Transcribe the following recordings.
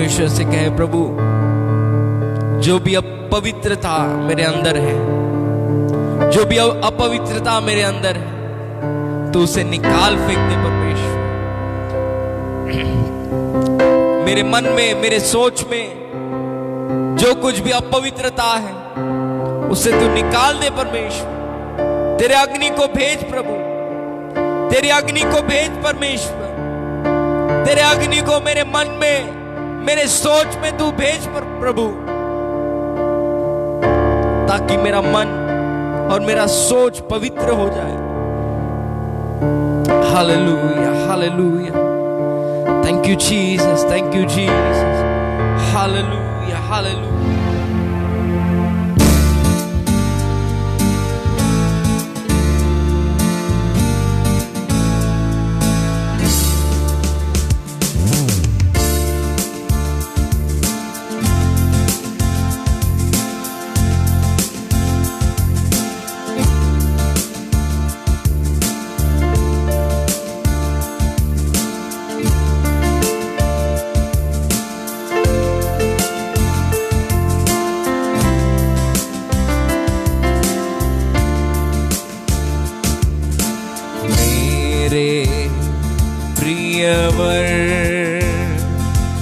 परमेश्वर से कहे, प्रभु जो भी अपवित्रता मेरे अंदर है, जो भी अपवित्रता मेरे अंदर है, तो उसे निकाल फेंक दे परमेश्वर। मेरे मन में, मेरे सोच में जो कुछ भी अपवित्रता है उसे तू निकाल दे परमेश्वर। तेरे अग्नि को भेज प्रभु, तेरी अग्नि को भेज परमेश्वर। तेरे अग्नि को मेरे मन में, मेरे सोच में तू भेज प्रभु, ताकि मेरा मन और मेरा सोच पवित्र हो जाए। Hallelujah, hallelujah. Thank you Jesus, thank you Jesus. Hallelujah, hallelujah.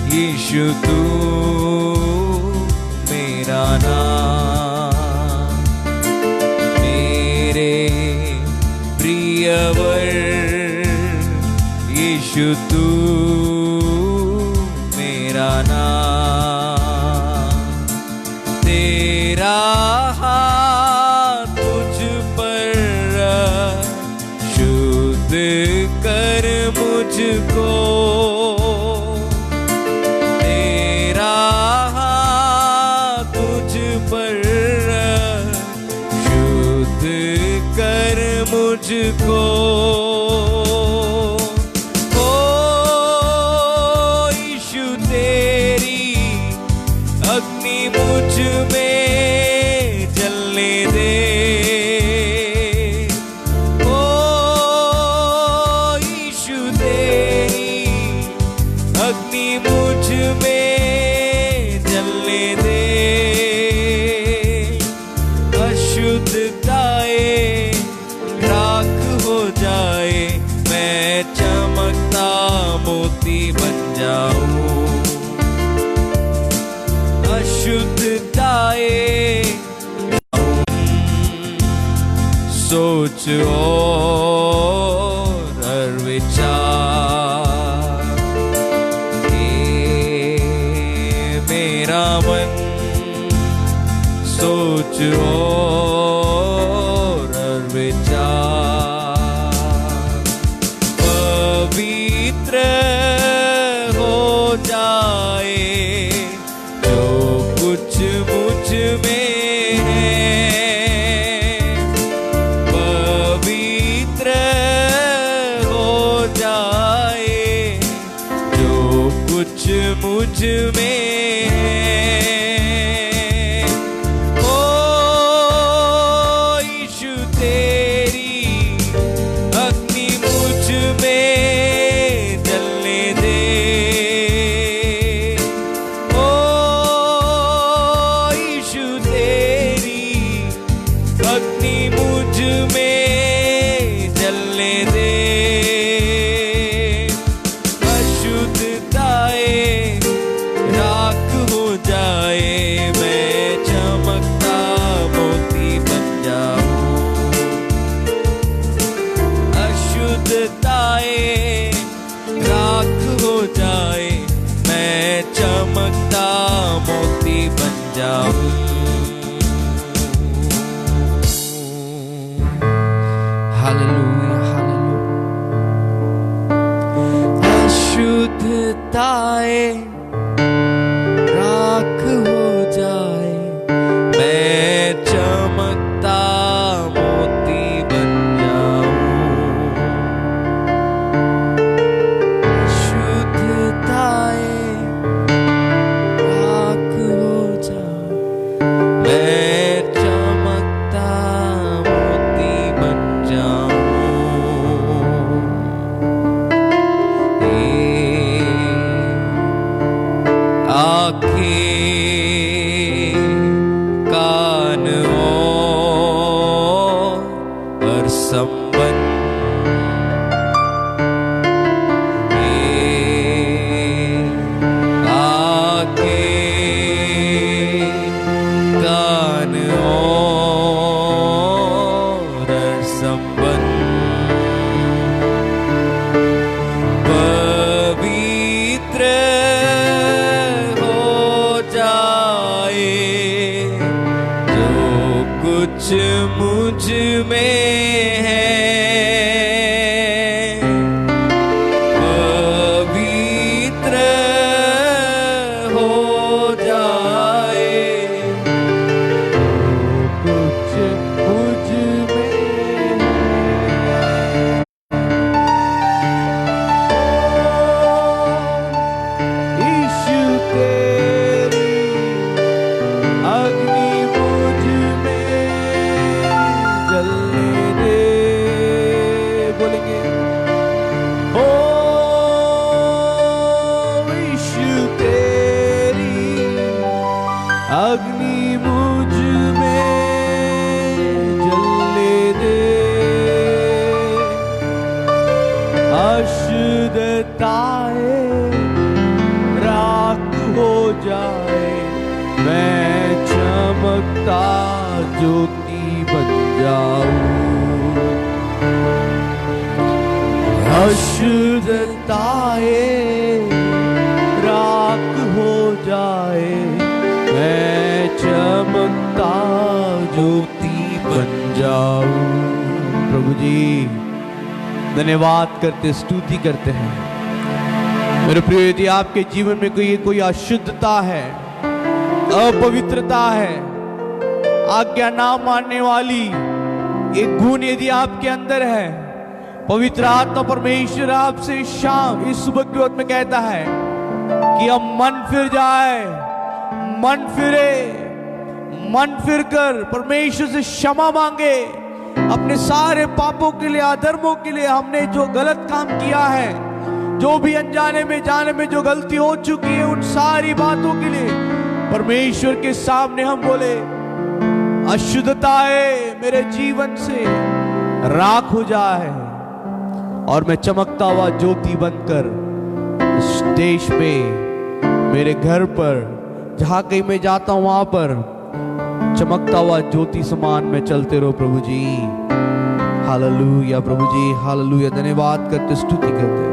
यीशु तू मेरा नाम, मेरे प्रियवर यीशु तू मेरा नाम। तेरा हाथ मुझ पर शुद्ध कर मुझको, मुझको ओ यीशु तेरी अग्नि मुझ में जलने दे। ओ यीशु तेरी अग्नि मुझ में जलने दे। अशुद्धताएं हो जाए, मैं चमकता मोती बन जाऊं। अशुद्धताएं सोच और विचार, ये मेरा मन सोच और विचार पवित्र हो जाए। जो कुछ मुझ में है पवित्र हो जाए। जो कुछ मुझ में राख हो जाए, मैं चमकता मोती बन जाऊं। शुद्धताएं राख हो जाए, मैं चमकता मोती बन जाऊं। आके कान और संबंध पवित्र हो जाए, जो कुछ मुझ में है पवित्र हो जाए, कुछ मुझ में यीशु तेरी अग्नि मुझ में जलने दे। बोलेंगे ओ यीशु तेरी अग्नि मुझ में जलने दे, अशुद्धताएं राख हो जाए, मैं चमकता ज्योति बन जाऊं। अशुद्धताएं राख हो जाए, मैं चमकता ज्योति बन जाऊं। प्रभु जी धन्यवाद करते, स्तुति करते हैं। मेरे प्रिय, यदि आपके जीवन में कोई अशुद्धता है, अपवित्रता है, आज्ञा ना मानने वाली एक गुण यदि आपके अंदर है, पवित्र आत्मा परमेश्वर आपसे शाम इस सुबह के वक्त में कहता है कि अब मन फिर जाए, मन फिरे, मन फिर कर परमेश्वर से क्षमा मांगे अपने सारे पापों के लिए, अधर्मों के लिए। हमने जो गलत काम किया है, जो भी अनजाने में जाने में जो गलती हो चुकी है, उन सारी बातों के लिए परमेश्वर के सामने हम बोले अशुद्धताएं मेरे जीवन से राख हो जाए और मैं चमकता हुआ ज्योति बनकर इस देश में, मेरे घर पर, जहां कहीं मैं जाता हूं वहां पर चमकता हुआ ज्योति समान में चलते रहो। प्रभु जी हालेलुया, प्रभु जी हालेलुया। धन्यवाद करते, स्तुति करते,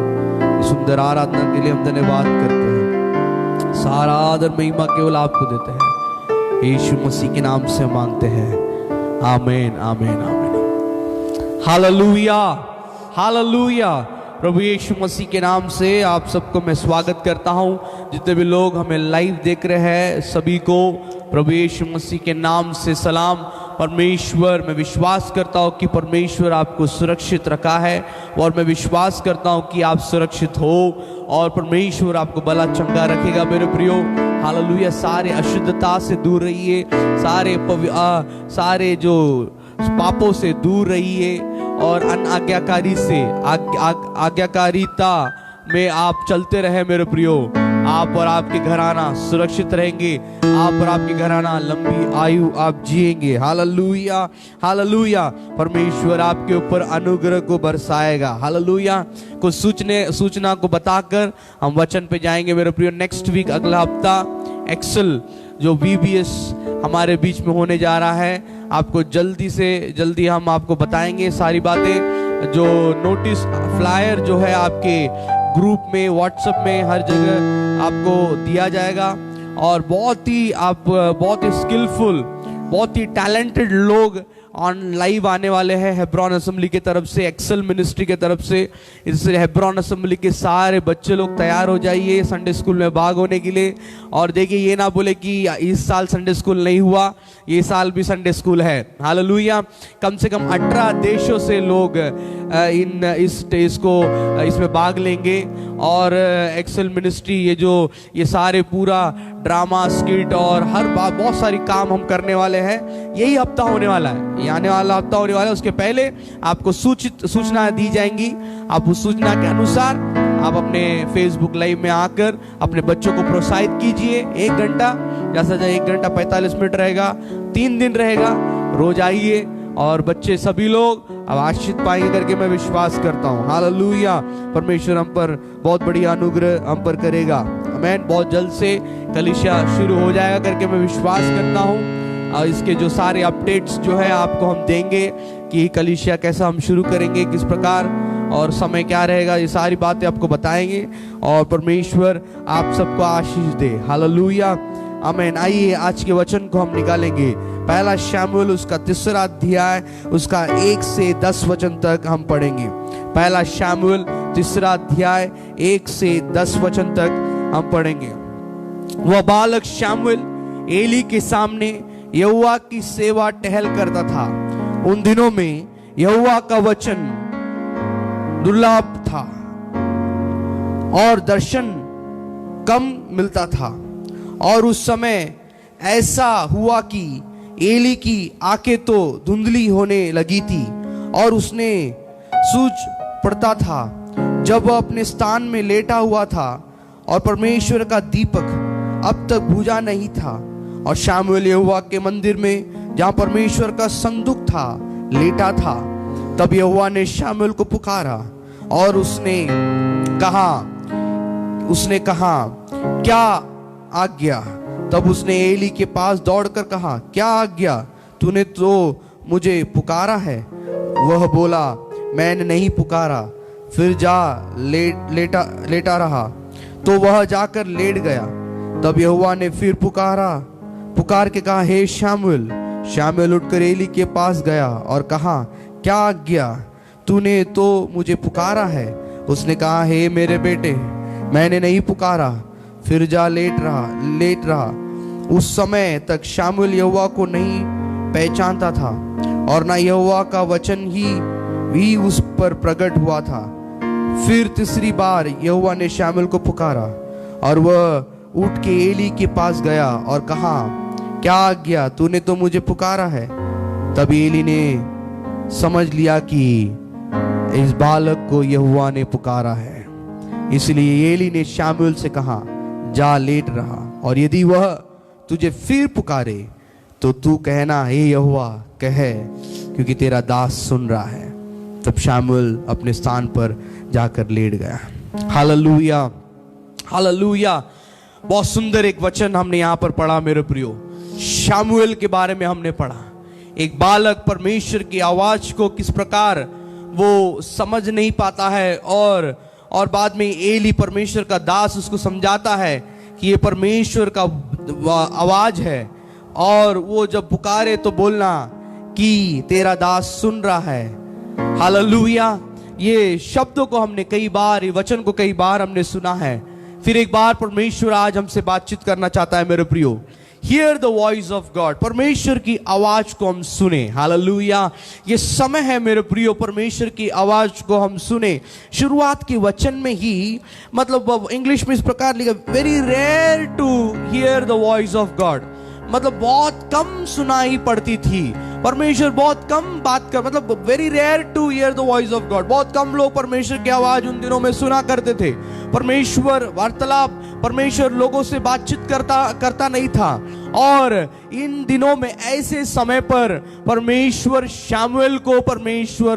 सुंदर आराधना के लिए हम धन्यवाद करते हैं। सारा आदर महिमा केवल आपको देते हैं, यीशु मसीह के नाम से मांगते हैं, आमीन आमीन आमीन। Hallelujah hallelujah. प्रभु यीशु मसीह के नाम से आप सबको मैं स्वागत करता हूं। जितने भी लोग हमें लाइव देख रहे हैं सभी को प्रभु यीशु मसीह के नाम से सलाम। परमेश्वर, मैं विश्वास करता हूँ कि परमेश्वर आपको सुरक्षित रखा है और मैं विश्वास करता हूँ कि आप सुरक्षित हो और परमेश्वर आपको भला चंगा रखेगा। मेरे प्रियो हालेलुया। सारे अशुद्धता से दूर रहिए, सारे जो पापों से दूर रहिए और अनाज्ञाकारी से आज्ञाकारिता में आप चलते रहे। मेरे प्रियो, आप और आपके घराना सुरक्षित रहेंगे, आप और आपके घराना लंबी आयु आप जिएंगे। Hallelujah hallelujah. परमेश्वर आपके ऊपर अनुग्रह को बरसाएगा। हालेलुया। कुछ सूचना को बताकर हम वचन पे जाएंगे। मेरे प्रियो, नेक्स्ट वीक, अगला हफ्ता एक्सेल जो VBS हमारे बीच में होने जा रहा है, आपको जल्दी से जल्दी हम आपको बताएंगे सारी बातें। जो नोटिस फ्लायर जो है आपके ग्रुप में, व्हाट्सएप में, हर जगह आपको दिया जाएगा और बहुत ही स्किलफुल, बहुत ही टैलेंटेड लोग ऑन लाइव आने वाले हैं हेब्रोन असेंबली की तरफ से, एक्सेल मिनिस्ट्री की तरफ से। इससे हेब्रोन असेंबली के सारे बच्चे लोग तैयार हो जाइए संडे स्कूल में भाग होने के लिए। और देखिए, ये ना बोले कि इस साल संडे स्कूल नहीं हुआ, ये साल भी संडे स्कूल है। हालेलुया। कम से कम 18 देशों से लोग इसमें भाग लेंगे और एक्सेल मिनिस्ट्री ये सारे पूरा ड्रामा, स्किट और हर बात, बहुत सारी काम हम करने वाले हैं। यही हफ्ता होने वाला है, ये आने वाला हफ्ता होने वाला है। उसके पहले आपको सूचना दी जाएंगी। आप उस सूचना के अनुसार आप अपने फेसबुक लाइव में आकर अपने बच्चों को प्रोत्साहित कीजिए। 1 घंटा, जैसा 1 घंटा 45 मिनट रहेगा, 3 दिन रहेगा। रोज आइए और बच्चे सभी लोग अब आशीष पाएंगे करके मैं विश्वास करता हूँ। हालेलुया। परमेश्वर हम पर बहुत बड़ी अनुग्रह हम पर करेगा। आमीन। बहुत जल्द से कलीसिया शुरू हो जाएगा करके मैं विश्वास करता हूँ। और इसके जो सारे अपडेट्स जो है आपको हम देंगे कि कलीसिया कैसा हम शुरू करेंगे, किस प्रकार और समय क्या रहेगा, ये सारी बातें आपको बताएंगे। और परमेश्वर आप सबको आशीष दे। हालेलुया। आमीन। आइए आज के वचन को हम निकालेंगे। पहला शमूएल उसका 3 अध्याय उसका 1 से 10 वचन तक हम पढ़ेंगे। पहला शमूएल 3 अध्याय 1 से 10 वचन तक हम पढ़ेंगे। वह बालक शमूएल एली के सामने यहोवा की सेवा टहल करता था। उन दिनों में यहोवा का वचन दुर्लभ था और दर्शन कम मिलता था। और उस समय ऐसा हुआ कि एली की आंखें तो धुंधली होने लगी थी और उसने सूझ पड़ता था जब वह अपने स्थान में लेटा हुआ था और परमेश्वर का दीपक अब तक बुझा नहीं था। और शमूएल यहोवा के मंदिर में जहां परमेश्वर का संदूक था लेटा था। तब यहोवा ने शमूएल को पुकारा और उसने कहा क्या आज्ञा? तब उसने एली के पास दौड़कर कहा, क्या आज्ञा? तूने तो मुझे पुकारा है। वह बोला, मैंने नहीं पुकारा। फिर जा लेटा रहा। तो वह जाकर लेट गया। तब यहोवा ने फिर पुकार के कहा, हे शमूएल। शमूएल उठकर एली के पास गया और कहा, क्या आज्ञा? तूने तो मुझे पुकारा है। उसने कहा, हे मेरे बेटे, मैंने नहीं पुकारा। फिर जा लेट रहा। उस समय तक शमूएल यहोवा को नहीं पहचानता था और ना यहोवा का वचन ही उस पर प्रकट हुआ था। फिर तीसरी बार यहोवा ने शमूएल को पुकारा और वह उठ के एली के पास गया और कहा, क्या आज्ञा? तूने तो मुझे पुकारा है। तब एली ने समझ लिया कि इस बालक को यहोवा ने पुकारा है। इसलिए एली ने शमूएल से कहा, जा लेट रहा, और यदि वह तुझे फिर पुकारे तो तू कहना, हे यहोवा कह, क्योंकि तेरा दास सुन रहा है। तब शमूएल अपने स्थान पर जाकर लेट गया। हालेलुया। हालेलुया। बहुत सुंदर एक वचन हमने यहाँ पर पढ़ा मेरे प्रियो। शमूएल के बारे में हमने पढ़ा। एक बालक परमेश्वर की आवाज को किस प्रकार वो समझ नहीं पाता है और बाद में एली परमेश्वर का दास उसको समझाता है कि ये परमेश्वर का आवाज है। और वो जब पुकारे तो बोलना कि तेरा दास सुन रहा है। हालेलुया। ये शब्दों को हमने कई बार, ये वचन को कई बार हमने सुना है। फिर एक बार परमेश्वर आज हमसे बातचीत करना चाहता है मेरे प्रियो। Here the voice of God. परमेश्वर की आवाज को हम सुने। हालेलुया। ये समय है मेरे प्रियो, परमेश्वर की आवाज को हम सुने। शुरुआत के वचन में ही, मतलब इंग्लिश में इस प्रकार लिखा, very rare to hear the voice of God. मतलब बहुत कम सुनाई पड़ती थी। परमेश्वर बहुत कम बात कर, मतलब very rare to hear the voice of God. बहुत कम लोग परमेश्वर की आवाज उन दिनों में सुना करते थे। परमेश्वर वार्तालाप, परमेश्वर लोगों से बातचीत करता नहीं था। और इन दिनों में ऐसे समय पर परमेश्वर शमूएल को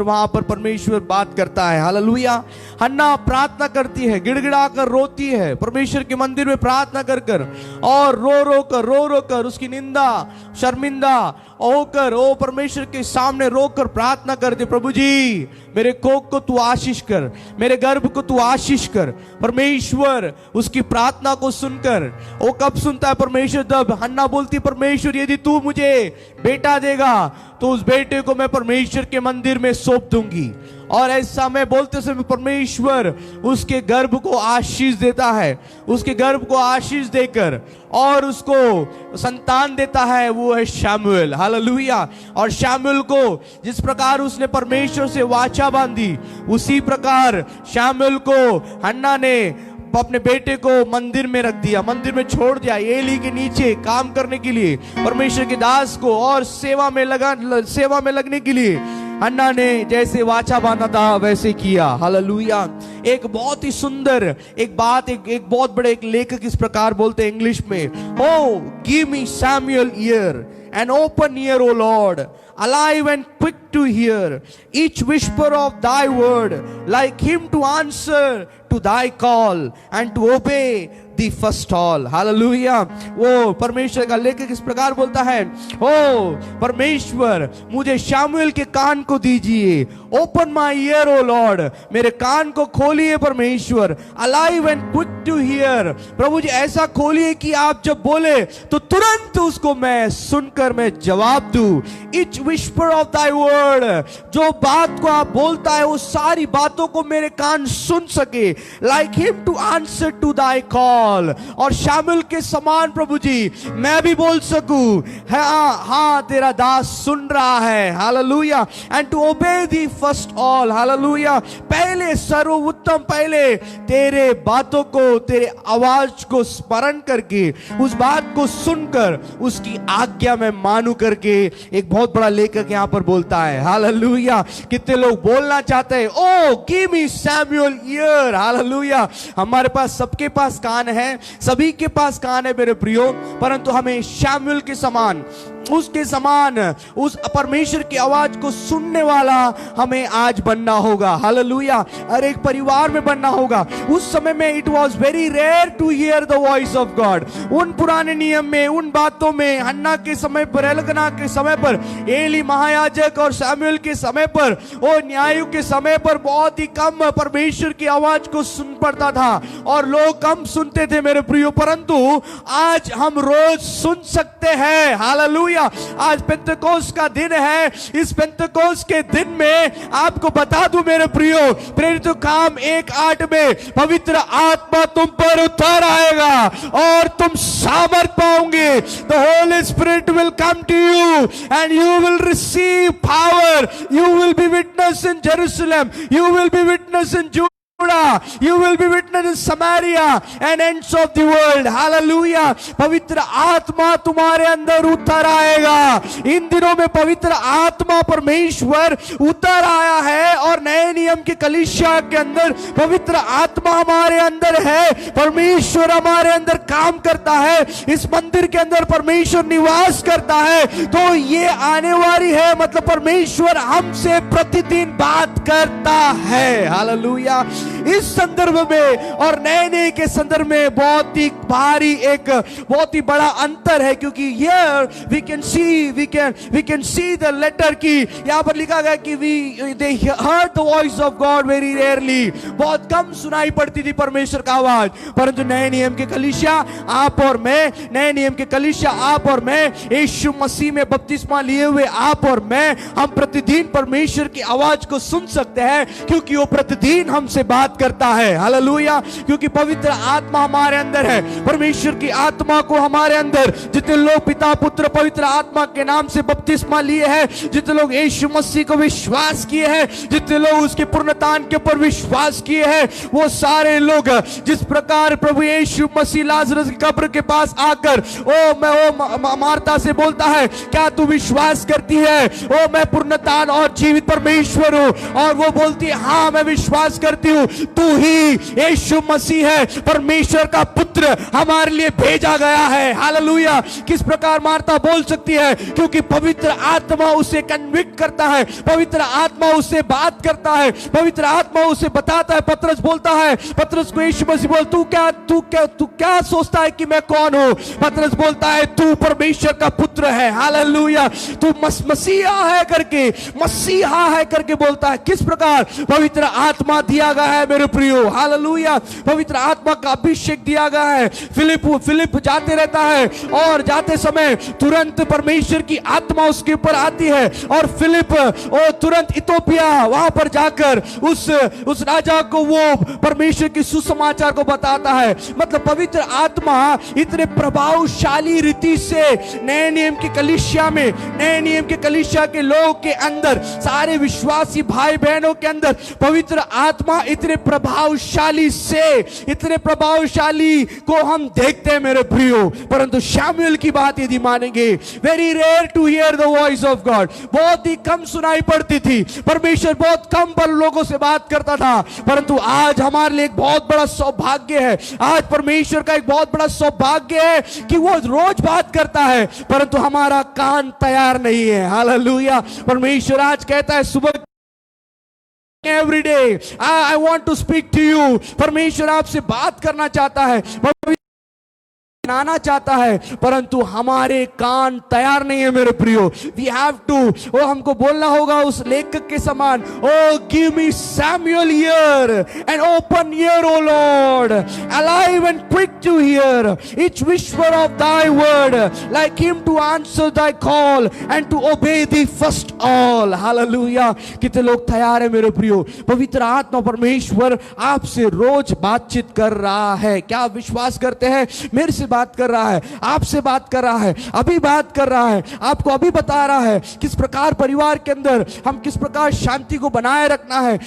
वहां पर परमेश्वर बात करता है। हालेलुया। हन्ना प्रार्थना करती है, गिड़गिड़ा कर रोती है परमेश्वर के मंदिर में प्रार्थना कर और रो कर उसकी निंदा शर्मिंदा होकर ओ परमेश्वर के सामने रोकर प्रार्थना करते, प्रभु जी मेरे कोख को तू आशीष कर, मेरे गर्भ को तू आशीष कर। परमेश्वर उसकी प्रार्थना को सुनकर, वो कब सुनता है परमेश्वर? जब हन्ना बोलती, परमेश्वर यदि तू मुझे बेटा देगा तो उस बेटे को मैं परमेश्वर के मंदिर में सौंप दूंगी। और ऐसा मैं बोलते समय परमेश्वर उसके गर्भ को आशीष देता है। उसके गर्भ को आशीष देकर और उसको संतान देता है, वो है शमूएल। हालेलुया। और शमूएल को जिस प्रकार उसने परमेश्वर से वाचा बांधी, उसी प्रकार शमूएल को हन्ना ने अपने बेटे को मंदिर में रख दिया, मंदिर में छोड़ दिया, एली के नीचे काम करने के लिए, परमेश्वर के दास को और सेवा में लगने के लिए हन्ना ने जैसे वाचा बांधा था वैसे किया। हालेलुया। एक बहुत ही सुंदर एक बात, एक बहुत बड़े एक लेखक इस प्रकार बोलते हैं इंग्लिश में, O give me Samuel ear an open ear O Lord, alive and quick to hear each whisper of thy word, like him to answer to thy call and to obey the first all. Hallelujah. वो परमेश्वर का लेखक इस प्रकार बोलता है, ओ परमेश्वर मुझे शामुएल के कान को दीजिए, open my ear O Lord, मेरे कान को खोलिए परमेश्वर, alive and quick to hear, प्रभु जी ऐसा खोलिए कि आप जब बोले तो तुरंत उसको मैं सुनकर मैं जवाब दूं। Etch whisper of thy word, जो बात को आप बोलता है वो सारी बातों को मेरे कान सुन सके, like him to answer to thy call, और शामुएल के समान प्रभु जी मैं भी बोल सकूं, हाँ तेरा दास सुन रहा है, hallelujah, and to obey the first all, hallelujah, पहले सर्वोत्तम, पहले तेरे बातों को, तेरे आवाज को स्मरण करके, उस बात को सुनकर उसकी आज्ञा में मानू करके एक बहुत बड़ा लेखक यहां पर बोलता है, हालेलुया। कितने लोग बोलना चाहते हैं, O give me Samuel ear, hallelujah. हमारे पास, सबके पास कान है, सभी के पास कान है मेरे प्रियो, परंतु हमें शामुएल के समान, उसके समान, उस परमेश्वर की आवाज को सुनने वाला हमें आज बनना होगा, हालेलुया। और एक परिवार में बनना होगा। उस समय में it was very rare to hear the voice of God. उन पुराने नियम में, उन बातों में, हन्ना के समय पर, एल्कना के समय पर, एली महायाजक और शामुएल के समय पर, और न्यायियों के समय पर बहुत ही कम परमेश्वर की आवाज को सुन पड़ता था और लोग कम सुनते थे मेरे प्रियो, परंतु आज हम रोज सुन सकते हैं, हालेलुया। आज पेंतेकोस्त का दिन है। इस पेंतेकोस्त के दिन में आपको बता दूं मेरे प्रियो, प्रेरित काम 1:8 में पवित्र आत्मा तुम पर उतर आएगा और तुम सामर्थ पाओगे। The Holy Spirit will come to you and you will receive power. You will be witness in Jerusalem. You will be witness in Judah. You will be witness in Samaria and ends of the world. Hallelujah. पवित्र आत्मा तुम्हारे अंदर उतर आएगा। इन दिनों में पवित्र आत्मा परमेश्वर उतर आया है और नए नियम के कलीसिया के अंदर पवित्र आत्मा हमारे अंदर है। परमेश्वर हमारे अंदर काम करता है। इस मंदिर के अंदर परमेश्वर निवास करता है। तो ये आने वाली है, मतलब परमेश्वर हमसे प्रतिदिन बात करता है। हालेलुया। इस संदर्भ में और नए नए के संदर्भ में बहुत ही भारी, एक बहुत ही बड़ा अंतर है, क्योंकि here we can see the letter की यहां पर लिखा गया कि they heard the voice of God very rarely. बहुत कम सुनाई पड़ती थी परमेश्वर का आवाज, परंतु नए नियम के कलीसिया आप और मैं, नए नियम के कलीसिया आप और मैं, यीशु मसीह में बपतिस्मा लिए हुए आप और मैं, हम प्रतिदिन परमेश्वर की आवाज को सुन सकते हैं, क्योंकि वो प्रतिदिन हमसे बात करता है। हालेलुया। क्योंकि पवित्र आत्मा हमारे अंदर है। परमेश्वर की आत्मा को हमारे अंदर, जितने लोग पिता पुत्र पवित्र आत्मा के नाम से बपतिस्मा लिए हैं, जितने लोग यीशु मसीह को विश्वास किए हैं, जितने लोग उसके पुनरुत्थान के ऊपर विश्वास किए हैं, वो सारे लोग जिस प्रकार प्रभु यीशु मसीह लाजरस की कब्र के पास आकर मार्था से बोलता है, क्या तू विश्वास करती है ओ मैं पुनरुत्थान और जीवित परमेश्वर हूं, और वो बोलती है हाँ मैं विश्वास करती हूं, तू ही यीशु मसीह है, परमेश्वर का पुत्र हमारे लिए भेजा गया है। हालेलुया। किस प्रकार मार्था बोल सकती है? क्योंकि पवित्र आत्मा उसे कन्विक्ट करता है, पवित्र आत्मा उससे बात करता है, पवित्र आत्मा उसे बताता है। पतरस बोलता है, पतरस को यीशु मसीह बोल, तू क्या सोचता है कि मैं कौन हूं? पतरस बोलता है तू परमेश्वर का पुत्र है। हालेलुया। तू मसीहा है करके बोलता है। किस प्रकार पवित्र आत्मा दिया गया है मेरे प्रियो। हालेलुया। पवित्र आत्मा का अभिषेक दिया गया है। फिलिप जाते रहता है और जाते समय तुरंत परमेश्वर की आत्मा उसके ऊपर आती है और फिलिप तुरंत इथोपिया वहां पर जाकर उस राजा को वो परमेश्वर की सुसमाचार को बताता है। मतलब पवित्र आत्मा इतने प्रभावशाली रीति से नए नियम के कलीसिया में, नए नियम के कलीसिया के लोगों के अंदर, सारे विश्वासी भाई बहनों के अंदर पवित्र आत्मा इतने प्रभावशाली से इतने प्रभावशाली को हम देखते हैं मेरे प्रियो, परंतु शमूएल की बात यदि मानेंगे, very rare to hear the voice of God, बहुत ही कम सुनाई पड़ती थी, परमेश्वर बहुत कम पर लोगों से बात करता था। परंतु आज हमारे लिए एक बहुत बड़ा सौभाग्य है, आज परमेश्वर का एक बहुत बड़ा सौभाग्य है कि वो रोज बात करता है, परंतु हमारा कान तैयार नहीं है। हालेलुया। परमेश्वर आज कहता है सुबह every day I want to speak to you. परमेश्वर आपसे बात करना चाहता है, बनाना चाहता है, परंतु हमारे कान तैयार नहीं है मेरे प्रियो। वी हैव टू, वो हमको बोलना होगा उस लेखक के समान, O give me Samuel ear and open ear O Lord, alive and quick to hear each whisper of thy word, like him to answer thy call and to obey the first all. Hallelujah. कितने लोग तैयार है मेरे प्रियो? पवित्र आत्मा परमेश्वर आपसे रोज बातचीत कर रहा है। क्या आप विश्वास करते हैं? मेरे से बात कर रहा है, आपसे बात कर रहा है, अभी बात कर रहा है, आपको अभी बता रहा है किस प्रकार परिवार के अंदर हम किस प्रकार शांति को बनाए रखना है,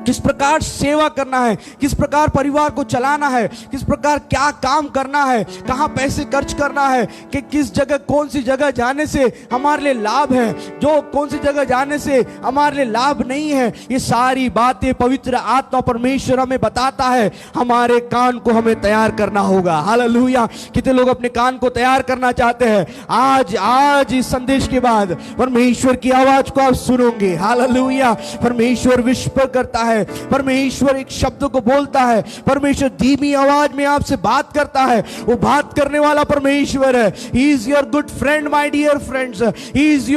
किस प्रकार सेवा करना है, किस प्रकार परिवार को चलाना है, किस प्रकार क्या काम करना है, कहां पैसे खर्च करना है, कि किस जगह कौन सी जगह जाने से हमारे लिए लाभ है, जो कौन सी जगह जाने से हमारे लिए लाभ नहीं है। ये सारी बातें पवित्र आत्मा परमेश्वर हमें बताता है। हमारे कान को हमें तैयार करना होगा। हालेलुया। कितने लोग अपने कान को तैयार करना चाहते हैं? आज इस संदेश के बाद परमेश्वर की आवाज को आप सुनोगे। हालेलुया। परमेश्वर विस्पर करता है, परमेश्वर एक शब्द को बोलता है, परमेश्वर धीमी आवाज में आपसे बात करता है। वो बात करने वाला परमेश्वर है। He is your good friend, my dear friends. He is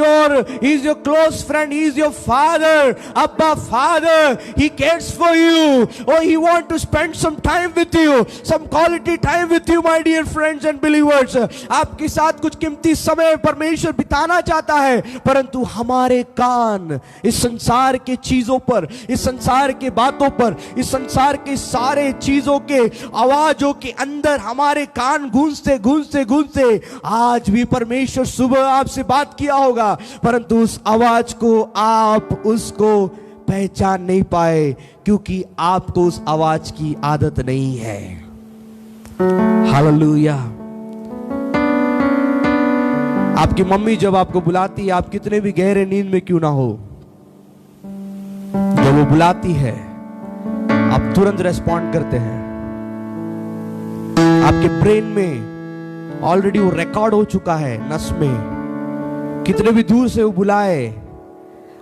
your close friend. He is your father, Abba Father. He cares for you. Oh, he want to spend some time with you, some quality time with you, my dear friends and believers. आपके साथ कुछ कीमती समय परमेश्वर बिताना चाहता है, परंतु हमारे कान इस संसार के चीजों पर, इस संसार के बातों पर, इस संसार के सारे चीजों के आवाजों के अंदर हमारे कान गूंजते गूंजते गूंजते आज भी परमेश्वर सुबह आपसे बात किया होगा, परंतु उस आवाज को आप उसको पहचान नहीं पाए, क्योंकि आपको उस आवाज की आदत नहीं है। हालेलुया। आपकी मम्मी जब आपको बुलाती है, आप कितने भी गहरे नींद में क्यों ना हो, जब वो बुलाती है आप तुरंत रेस्पॉन्ड करते हैं। आपके ब्रेन में ऑलरेडी वो रिकॉर्ड हो चुका है, नस में। कितने भी दूर से वो बुलाए,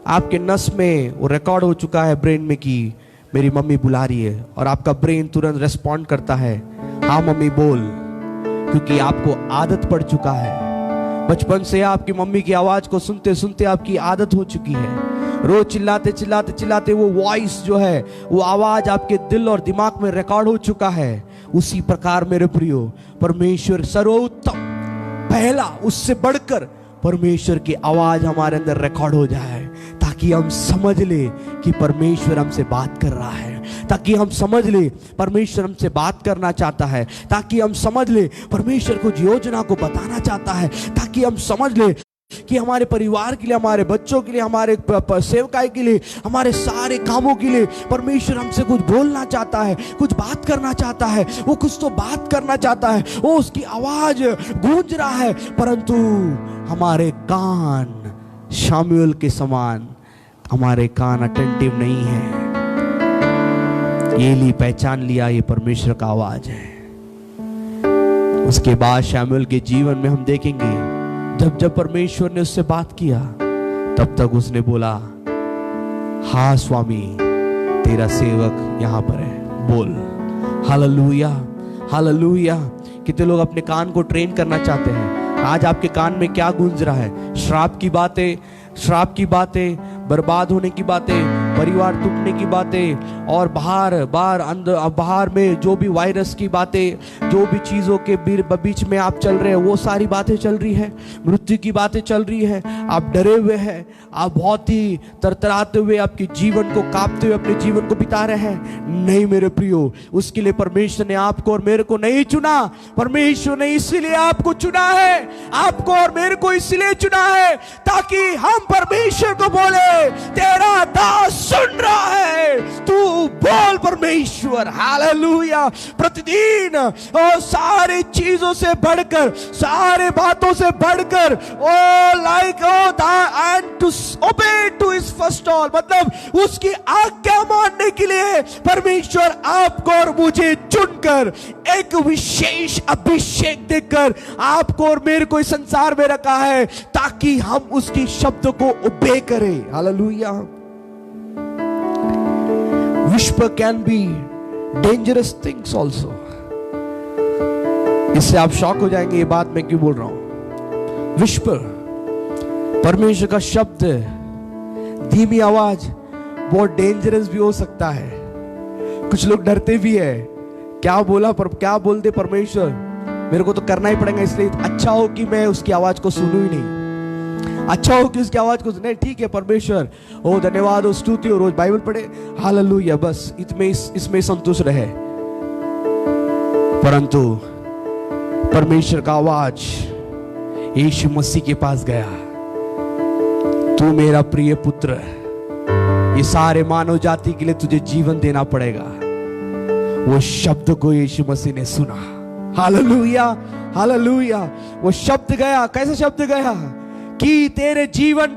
आपके नस में वो रिकॉर्ड हो चुका है ब्रेन में कि मेरी मम्मी बुला रही है, और आपका ब्रेन तुरंत रेस्पॉन्ड करता है, हाँ मम्मी बोल, क्योंकि आपको आदत पड़ चुका है। बचपन से आपकी मम्मी की आवाज को सुनते सुनते आपकी आदत हो चुकी है। रोज चिल्लाते चिल्लाते चिल्लाते वो वॉइस जो है, वो आवाज आपके दिल और दिमाग में रिकॉर्ड हो चुका है। उसी प्रकार मेरे प्रियो, परमेश्वर सर्वोत्तम, पहला उससे बढ़कर परमेश्वर की आवाज हमारे अंदर रिकॉर्ड हो जाए, ताकि हम समझ ले कि परमेश्वर हमसे बात कर रहा है, ताकि हम समझ ले परमेश्वर हमसे बात करना चाहता है, ताकि हम समझ ले परमेश्वर कुछ योजना को बताना चाहता है, ताकि हम समझ ले कि हमारे परिवार के लिए, हमारे बच्चों के लिए, हमारे सेवकाई के लिए, हमारे सारे कामों के लिए परमेश्वर हमसे कुछ बोलना चाहता है, कुछ बात करना चाहता है। वो कुछ तो बात करना चाहता है, वो उसकी आवाज गूंज रहा है, परंतु हमारे कान शमूएल के समान, हमारे कान अटेंटिव नहीं है। एली पहचान लिया ये परमेश्वर का आवाज है। उसके बाद शमूएल के जीवन में हम देखेंगे, जब जब परमेश्वर ने उससे बात किया, तब तक उसने बोला, हाँ स्वामी, तेरा सेवक यहां पर है, बोल। हालेलुया। हालेलुया। कितने लोग अपने कान को ट्रेन करना चाहते हैं? आज आपके कान में क्या गूंज रहा है? श्राप की बातें, श्राप की बातें, बर्बाद होने की बातें, परिवार टूटने की बातें, और बाहर में जो भी वायरस की बातें, जो भी चीजों के बीच में आप चल रहे हैं, वो सारी बातें चल रही है। मृत्यु की बातें चल रही है। आप डरे हुए हैं, आप बहुत ही तरतराते हुए आपके जीवन को कांपते हुए अपने जीवन को बिता रहे हैं। नहीं मेरे प्रियो, उसके लिए परमेश्वर ने आपको और मेरे को नहीं चुना। परमेश्वर ने इसीलिए आपको चुना है, आपको और मेरे को इसलिए चुना है, ताकि हम परमेश्वर को बोले, तेरा दास सुन रहा है, बोल परमेश्वर, हालेलुया। प्रतिदिन सारी चीजों से बढ़कर, सारे बातों से बढ़कर, and to obey to his first of, मतलब उसकी आज्ञा मानने के लिए परमेश्वर आपको और मुझे चुनकर एक विशेष अभिषेक देकर आपको और मेरे को इस संसार में रखा है ताकि हम उसकी शब्द को ओबे करें। Hallelujah. Whisper can be dangerous things also. इससे आप शॉक हो जाएंगे ये बात मैं क्यों बोल रहा हूं। विस्पर, परमेश्वर का शब्द, धीमी आवाज बहुत डेंजरस भी हो सकता है। कुछ लोग डरते भी है, क्या बोला पर क्या बोल दे परमेश्वर, मेरे को तो करना ही पड़ेगा, इसलिए अच्छा हो कि मैं उसकी आवाज को सुनूं ही नहीं, अच्छा हो कि उसकी आवाज को सुने। ठीक है परमेश्वर, ओ धन्यवाद, ओ स्तुति हो, रोज बाइबल पढ़े, हालेलुया, बस इसमें संतुष्ट रहे। परंतु परमेश्वर का आवाज यीशु मसीह के पास गया, तू मेरा प्रिय पुत्र, ये सारे मानव जाति के लिए तुझे जीवन देना पड़ेगा। वो शब्द को यीशु मसीह ने सुना। Hallelujah, hallelujah. वो शब्द गया, कैसा शब्द गया कि तेरे जीवन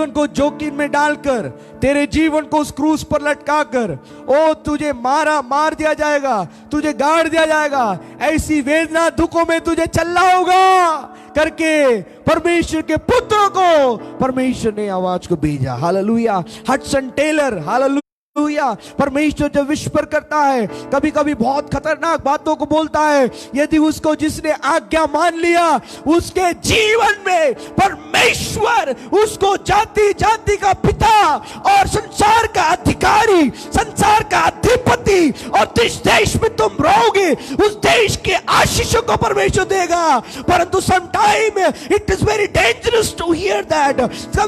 को जोखिम में डालकर, तेरे जीवन को उस क्रूस पर लटकाकर, ओ तुझे मार दिया जाएगा, तुझे गाड़ दिया जाएगा, ऐसी वेदना दुखों में तुझे चलना होगा करके परमेश्वर के पुत्र को परमेश्वर ने आवाज को भेजा। हालेलुया। हडसन टेलर, हालेलुया, परमेश्वर जब विस्पर करता है, कभी कभी बहुत खतरनाक बातों को बोलता है, यदि उसको जिसने आज्ञा मान लिया उसके जीवन में परमेश्वर उसको जाति जाति का पिता और संसार का अधिकारी, संसार का अधिपति, और जिस देश में तुम रहोगे उस देश के आशीषों को परमेश्वर देगा। परंतु sometime it is very dangerous to hear that,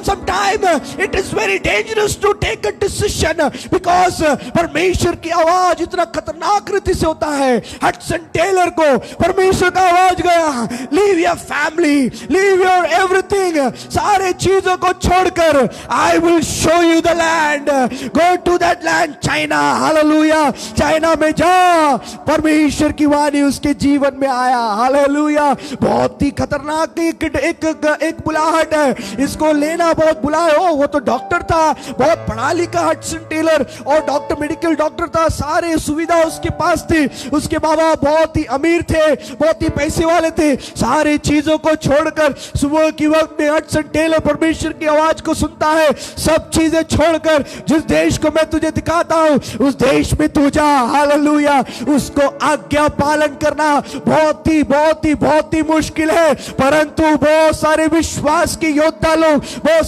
sometime it is very dangerous to take a decision, because परमेश्वर की आवाज इतना खतरनाक रीति से होता है। हडसन टेलर को परमेश्वर का आवाज गया, leave your family, leave your everything, सारे चीजों को छोड़कर I will show you the land, go to that land, China. Hallelujah. China में जा। परमेश्वर की वाणी उसके जीवन में आया। हालेलुया। बहुत ही खतरनाक एक बुलाहट है, इसको लेना बहुत बुलाए। वो तो डॉक्टर था, बहुत पढ़ा लिखा हडसन टेलर, और डॉक्टर, मेडिकल डॉक्टर था, सारे सुविधा उसके पास थी, उसके बाबा बहुत ही अमीर थे, बहुत ही पैसे वाले थे। सारे चीजों को छोड़कर सुबह की वक्त में हडसन टेलर परमेश्वर की आवाज को सुनता है। सब चीजें छोड़कर जिस देश को मैं तुझे दिखाता हूं उस देश में तू जा। हालेलुया। उसको आज्ञा पालन करना बहुत ही मुश्किल है, परंतु बहुत सारे विश्वास के योद्धा लोग, बहुत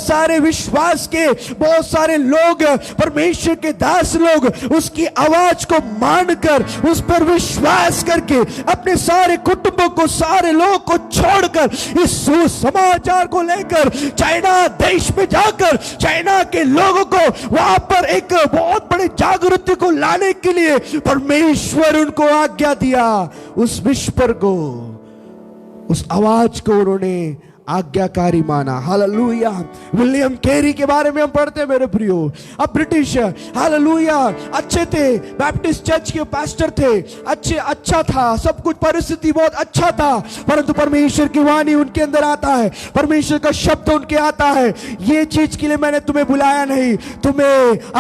सारे लोग, परमेश्वर के दास लोग उसकी आवाज को मानकर, उस पर विश्वास करके अपने सारे कुटुंबों को, सारे लोगों को छोड़कर इस सुसमाचार को लेकर चाइना देश में जाकर चाइना के लोगों को वहां पर एक बहुत बड़े जागृति को लाने के लिए परमेश्वर उनको आज्ञा दिया। उस विस्पर को, उस आवाज को उन्होंने आज्ञाकारी माना। हालेलुया। विलियम कैरी के बारे में हम पढ़ते हैं मेरे प्रियो, अब ब्रिटिश, हालेलुया, अच्छे थे, बैप्टिस्ट चर्च के पास्टर थे, अच्छा था, सब कुछ परिस्थिति बहुत अच्छा था, परंतु परमेश्वर की वाणी उनके अंदर आता है, परमेश्वर का शब्द उनके आता है। ये चीज के लिए मैंने तुम्हें बुलाया नहीं, तुम्हें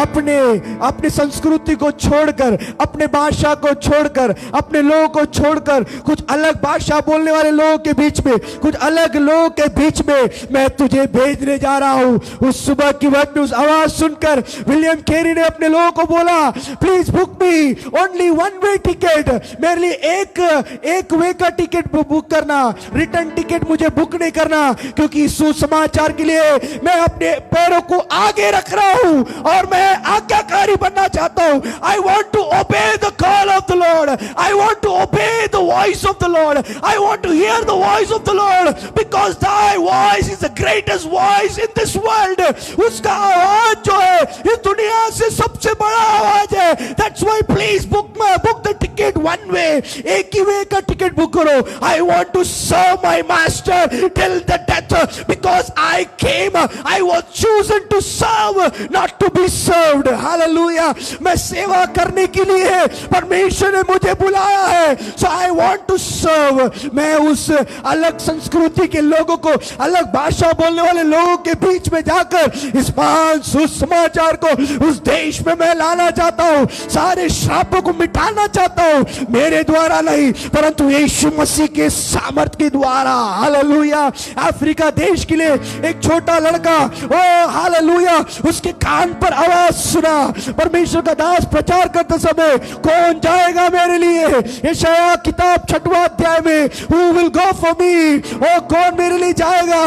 अपने संस्कृति को छोड़कर, अपने भाषा को छोड़कर, अपने लोगों को छोड़कर, कुछ अलग भाषा बोलने वाले लोगों के बीच में, कुछ अलग लोग के बीच में मैं तुझे भेजने जा रहा हूं। उस सुबह की वक्त में उस आवाज सुनकर विलियम कैरी ने अपने लोगों को बोला, please book me only one way ticket, मेरे लिए एक वे का टिकट बुक करना, रिटर्न टिकट मुझे बुक नहीं करना, क्योंकि सुसमाचार के लिए मैं अपने पैरों को आगे रख रहा हूं और मैं आज्ञाकारी बनना चाहता हूं। I want to obey the call of the Lord, I want to obey the voice of the Lord, I want to hear the voice of the Lord, because thy voice is the greatest voice in this world। उसका आवाज जो है इस दुनिया से सबसे बड़ा आवाज है। That's why please book the ticket one way, एक ही वे का टिकट बुक करो। I want to serve my master till the death, because I was chosen to serve, not to be served। Hallelujah। Hallelujah, मैं सेवा करने के लिए परमेश्वर ने मुझे बुलाया है। सो आई वांट टू सर्व। मैं उस अलग संस्कृति के लोगों को, अलग भाषा बोलने वाले लोगों के बीच में जाकर इस महान सुसमाचार को उस देश में मैं लाना चाहता हूं। सारे श्रापों को मिटाना चाहता हूं, मेरे द्वारा नहीं परंतु यीशु मसीह के सामर्थ के द्वारा। हालेलुया। अफ्रीका देश के लिए एक छोटा लड़का, ओ हालेलुया, उसके कान पर आवाज सुना, परमेश्वर का दास प्रचार करते समय, कौन जाएगा मेरे लिए? यशायाह किताब 6वां अध्याय में, Who will go for me? ओ कौन मेरे लिए जाएगा?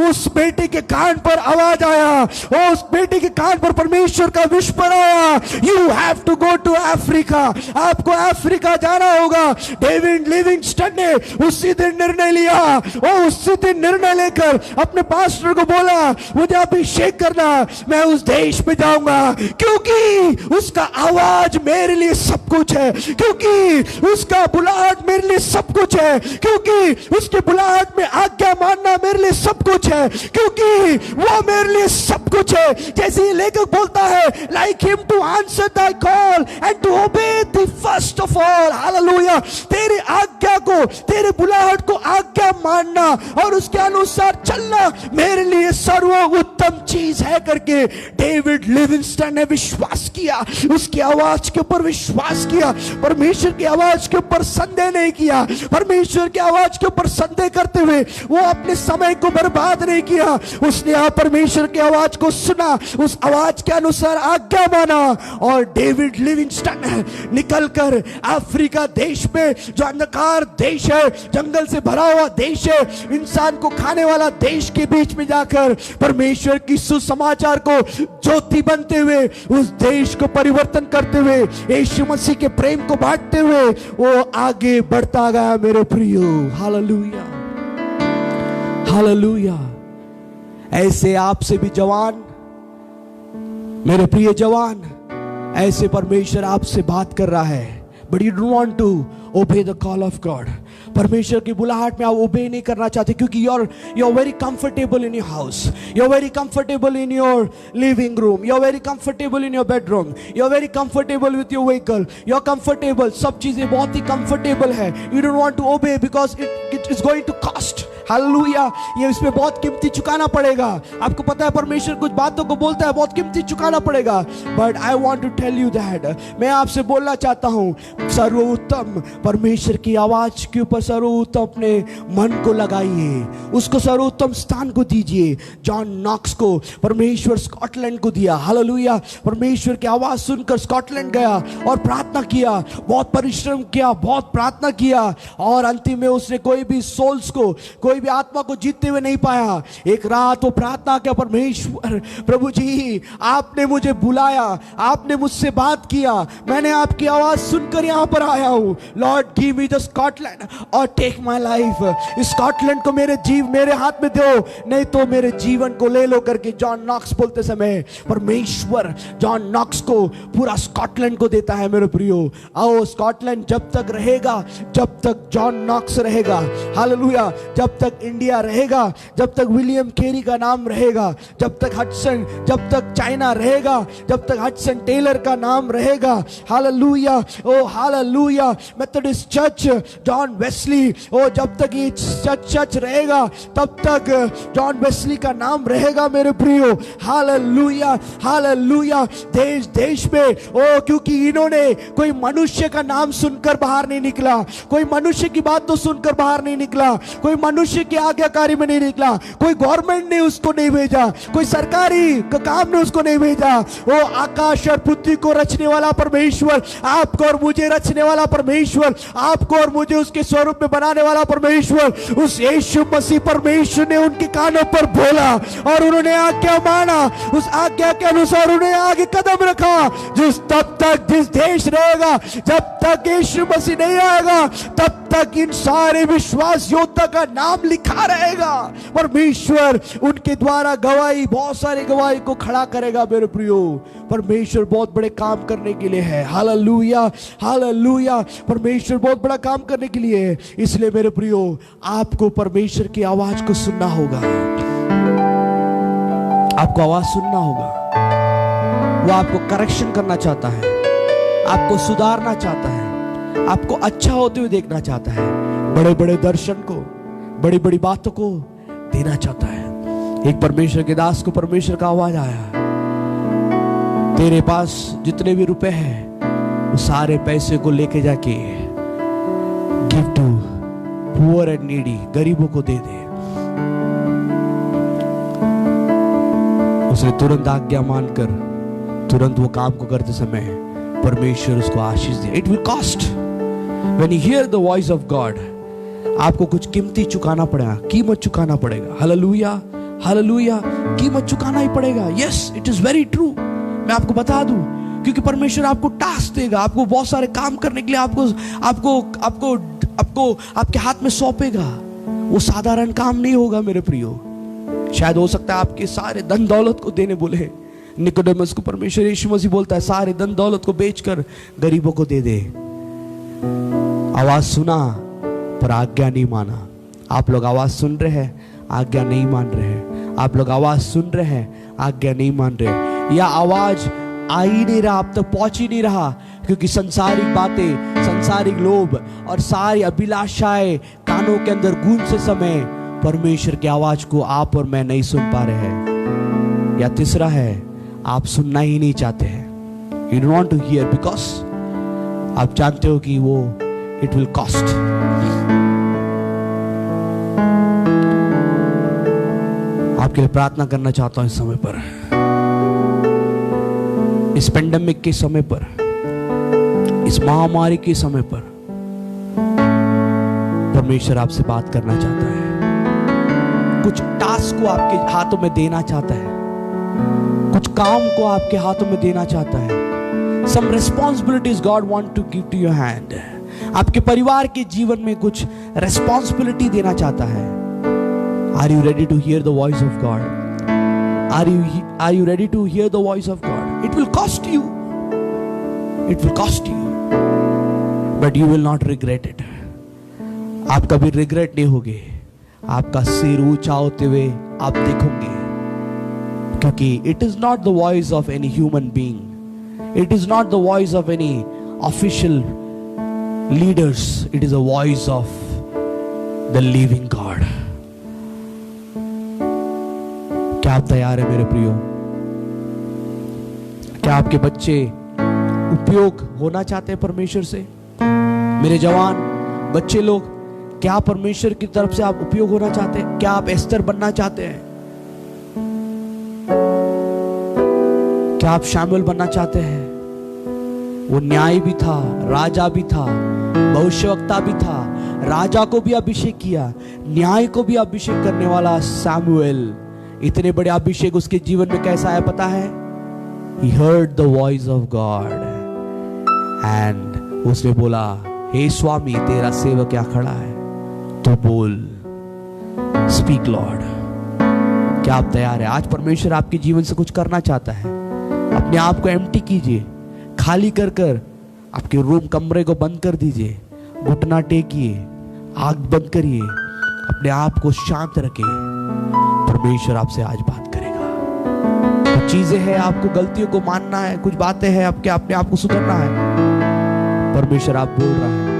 उस बेटे के कान पर आवाज आया, ओ उस बेटे के कान पर परमेश्वर का विस्पर आया, You have to go to Africa। आपको अफ्रीका जाना होगा। डेविड लिविंगस्टन ने उसी दिन निर्णय लिया, और उसी दिन निर्णय लेकर अपने पास्टर को बोला, मुझे अभिषेक करना, मैं उस देश में जाऊंगा, क्योंकि उसका आवाज मेरे लिए सब कुछ है, क्योंकि उसका बुलाहट मेरे लिए सब कुछ है, क्योंकि उसके बुलाहट में आज्ञा मानना मेरे लिए सब कुछ है, क्योंकि वो मेरे लिए सब कुछ है। जैसे लेखक बोलता है, like him to answer thy call and to obey the first of all. Hallelujah. तेरी आज्ञा को, तेरे बुलाहट को आज्ञा मानना और उसके अनुसार चलना मेरे लिए सर्वोत्तम चीज है करके डेविड लिविंगस्टन ने विश्वास किया। उसकी आवाज के ऊपर विश्वास किया, परमेश्वर की आवाज के ऊपर संदेह नहीं किया। परमेश्वर की आवाज के ऊपर संदेह करते हुए वो अपने समय को बर्बाद नहीं किया। उसने परमेश्वर की आवाज को सुना, उस आवाज के अनुसार आज्ञा माना, और डेविड लिविंगस्टन निकलकर अफ्रीका देश में, जो अंधकार देश है, जंगल से भरा हुआ देश है, इंसान को खाने वाला देश के बीच में जाकर परमेश्वर की सुसमाचार को ज्योति बनते हुए, उस देश को परिवर्तन करते हुए, यीशु मसीह के प्रेम को बांटते हुए वो आगे बढ़ता गया मेरे प्रियो। Hallelujah, hallelujah. ऐसे आपसे भी जवान, मेरे प्रिय जवान, ऐसे परमेश्वर आपसे बात कर रहा है, but you don't want to obey the call of God. परमेश्वर की बुलाहट में आप ओबे नहीं करना चाहते, क्योंकि you are very comfortable in your house, you are very comfortable in your living room, you are very comfortable in your bedroom, you are very comfortable with your vehicle, you are comfortable, सब चीजें बहुत ही comfortable है। You don't want to obey because it is going to cost. Hallelujah. ये इसमें बहुत कीमती चुकाना पड़ेगा। आपको पता है परमेश्वर कुछ बातों को बोलता है, बहुत कीमती चुकाना पड़ेगा। But I want to tell you that, मैं आपसे बोलना चाहता हूं, सर्वोत्तम परमेश्वर की आवाज के ऊपर सर्वोत्तम अपने मन को लगाइए, उसको सर्वोत्तम स्थान को दीजिए। जॉन नॉक्स को परमेश्वर स्कॉटलैंड को दिया। हालेलुया। परमेश्वर की आवाज सुनकर स्कॉटलैंड गया और प्रार्थना किया, बहुत परिश्रम किया, बहुत प्रार्थना किया, और अंतिम में उसने कोई भी सोल्स को, कोई भी आत्मा को जीतते हुए नहीं पाया। एक रात वो प्रार्थना किया, परमेश्वर प्रभु जी, आपने मुझे बुलाया, आपने मुझसे बात किया, मैंने आपकी आवाज सुनकर यहां पर आया हूं। Lord give me the Scotland और टेक माय लाइफ। स्कॉटलैंड को मेरे हाथ में दो, नहीं तो मेरे जीवन को ले लो करके जॉन नॉक्स बोलते समय परमेश्वर जॉन नॉक्स को पूरा स्कॉटलैंड को देता है मेरे प्रियो। आओ, स्कॉटलैंड जब तक रहेगा, जब तक जॉन नॉक्स रहेगा। हालेलुया। जब तक इंडिया रहेगा, जब तक विलियम कैरी का नाम रहेगा, जब तक हडसन, जब तक चाइना रहेगा, जब तक हडसन टेलर का नाम रहेगा। Hallelujah. O hallelujah. Methodist church, John Wesley, ओ जब तक ये चर्च रहेगा तब तक जॉन वेस्ली का नाम रहेगा मेरे प्रियो। Hallelujah, hallelujah. देश देश में, ओ क्योंकि इन्होंने कोई मनुष्य का नाम सुनकर बाहर नहीं निकला, कोई मनुष्य की बात तो सुनकर बाहर नहीं निकला, कोई मनुष्य की आज्ञाकारी में नहीं निकला, कोई गवर्नमेंट ने उसको नहीं भेजा, कोई सरकारी काम ने उसको नहीं भेजा। वो आकाश और पृथ्वी को रचने वाला परमेश्वर, आपको और मुझे रचने वाला परमेश्वर, आपको और मुझे उसके स्वरूप में बनाने वाला परमेश्वर, उस यीशु मसीह परमेश्वर ने उनके कानों पर बोला और उन्होंने आज्ञा माना। उस आज्ञा के अनुसार उन्हें आगे कदम रखा। तब तक जिस देश रहेगा, जब तक यीशु मसीह नहीं आएगा, तब तक इन सारे विश्वास योद्धा का नाम लिखा रहेगा। परमेश्वर उनके द्वारा गवाही, बहुत सारे गवाही को खड़ा करेगा मेरे प्रियो। परमेश्वर बहुत बड़े काम करने के लिए है। Hallelujah, hallelujah. परमेश्वर बहुत बड़ा काम करने के लिए है। इसलिए मेरे प्रियो, आपको परमेश्वर की आवाज को सुनना होगा, आपको आवाज सुनना होगा। वो आपको करेक्शन करना चाहता है, आपको सुधारना चाहता है, आपको अच्छा होते हुए देखना चाहता है, बड़े बड़े दर्शन को, बड़ी बड़ी बातों को देना चाहता है। एक परमेश्वर के दास को परमेश्वर का आवाज आया, तेरे पास जितने भी रुपए हैं वो सारे पैसे को लेके जाके give to poor and needy, गरीबों को दे दे। उसने तुरंत आज्ञा मानकर तुरंत वो काम को करते समय परमेश्वर उसको आशीष दिया। It will cost when you here the voice of God. आपको कुछ कीमती चुकाना पड़ेगा, कीमत चुकाना पड़ेगा। हालेलुया, हालेलुया, कीमत चुकाना ही पड़ेगा। Yes, it is very true. मैं आपको बता दूं, क्योंकि परमेश्वर आपको टास्क देगा, आपको बहुत सारे काम करने के लिए आपको आपको आपको आपको आपके हाथ में सौंपेगा। वो साधारण काम नहीं होगा मेरे प्रियो। शायद हो सकता है आपके सारे धन दौलत को देने बोले। निकोडेमस को परमेश्वर यीशु मसीह बोलता है सारे धन दौलत को बेचकर गरीबों को दे दे। आवाज सुना पर आज्ञा नहीं माना। आप लोग आवाज सुन रहे हैं, आज्ञा नहीं मान रहे हैं। आप लोग आवाज सुन रहे हैं, आज्ञा नहीं मान रहे, या आवाज आ ही नहीं रहा, अब तक पहुंच ही नहीं रहा, क्योंकि संसारिक बातें, संसारिक लोभ और सारी अभिलाषाएं कानों के अंदर गूंजते समय परमेश्वर की आवाज को आप और मैं नहीं सुन पा रहे हैं। या तीसरा है, आप सुनना ही नहीं चाहते हैं। You don't want to hear because आप जानते हो कि वो इट विल कॉस्ट। आपके लिए प्रार्थना करना चाहता हूं इस समय पर, इस पेंडेमिक के समय पर, इस महामारी के समय पर परमेश्वर आपसे बात करना चाहता है। कुछ टास्क को आपके हाथों में देना चाहता है, कुछ काम को आपके हाथों में देना चाहता है। Some responsibilities God want to give to your hand. आपके परिवार के जीवन में कुछ responsibility देना चाहता है। Are you ready to hear the voice of God? Are you ready to hear the voice of God? It will cost you. It will cost you. But you will not regret it. आप कभी regret नहीं होगे। आपका सिर ऊंचा होते हुए आप देखोगे, क्योंकि it is not the voice of any human being. It is not the voice of any official leaders. It is a voice of the living God. क्या आप तैयार है मेरे प्रियो? क्या आपके बच्चे उपयोग होना चाहते हैं परमेश्वर से? मेरे जवान बच्चे लोग, क्या परमेश्वर की तरफ से आप उपयोग होना चाहते हैं? क्या आप एस्तर बनना चाहते हैं? क्या आप शामिल बनना चाहते हैं? वो न्याय भी था, राजा भी था, भविष्यवक्ता भी था, राजा को भी अभिषेक किया, न्याय को भी अभिषेक करने वाला सैमुएल। इतने बड़े अभिषेक उसके जीवन में कैसा आया पता है? He heard the voice of God and उसने बोला, हे स्वामी तेरा सेवक यहाँ खड़ा है, तो बोल, स्पीक लॉर्ड। क्या आप तैयार है? आज परमेश्वर आपके जीवन से कुछ करना चाहता है। अपने आप को एम्प्टी कीजिए, खाली कर कर आपके रूम कमरे को बंद कर दीजिए, घुटना टेकिए, आग बंद करिए, अपने आप को शांत रखिए। परमेश्वर आपसे आज बात करेगा। कुछ चीजें हैं, आपको गलतियों को मानना है, कुछ बातें हैं आपके अपने आप को सुधरना है। परमेश्वर आप बोल रहा है,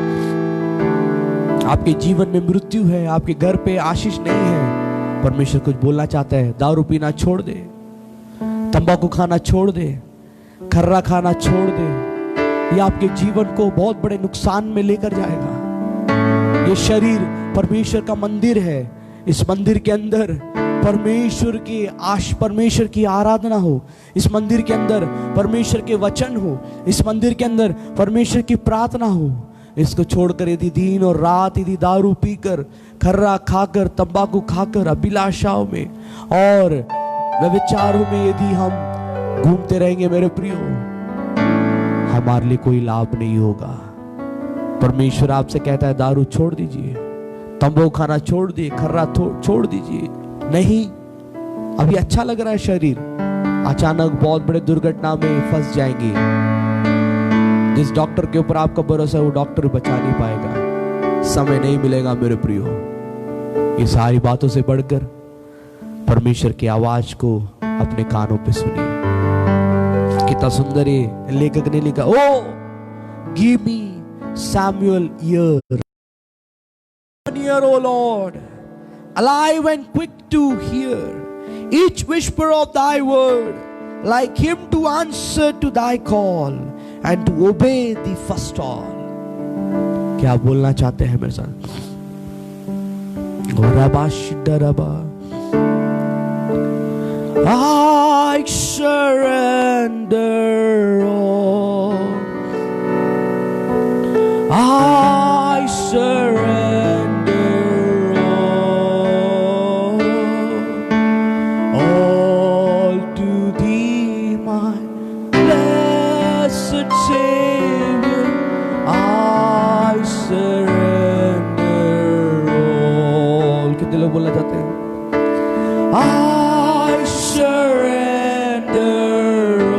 आपके जीवन में मृत्यु है, आपके घर पे आशीष नहीं है। परमेश्वर कुछ बोलना चाहता है। दारू पीना छोड़ दे, तंबाकू खाना छोड़ दे, खर्रा खाना छोड़ दे। ये आपके जीवन को बहुत बड़े नुकसान में लेकर जाएगा। ये शरीर परमेश्वर का मंदिर है। इस मंदिर के अंदर परमेश्वर की आराधना हो, इस मंदिर के अंदर परमेश्वर के वचन हो, इस मंदिर के अंदर परमेश्वर की प्रार्थना हो। इसको छोड़कर यदि दिन और रात यदि दारू पीकर, खर्रा खाकर, तंबाकू खाकर, अभिलाषाओं में और व्यभिचारों में यदि हम घूमते रहेंगे मेरे प्रियो, हमारे लिए कोई लाभ नहीं होगा। परमेश्वर आपसे कहता है दारू छोड़ दीजिए, तंबाकू खाना छोड़ दिए, खर्रा छोड़ दीजिए। नहीं, अभी अच्छा लग रहा है शरीर, अचानक बहुत बड़े दुर्घटना में फंस जाएंगे। जिस डॉक्टर के ऊपर आपका भरोसा है वो डॉक्टर बचा नहीं पाएगा, समय नहीं मिलेगा मेरे प्रियो। ये सारी बातों से बढ़कर परमेश्वर की आवाज को अपने कानों पे सुनिए। कितना सुंदर है। लेखक ने लिखा, O give me Samuel ear, O Lord, alive and quick to hear each whisper of thy word, like him to answer to thy call and to obey the first all. क्या बोलना चाहते हैं मेरे साथ? I surrender all. I surrender all to thee, my blessed Savior. I surrender all. कितने लोग बोलना चाहते हैं? I surrender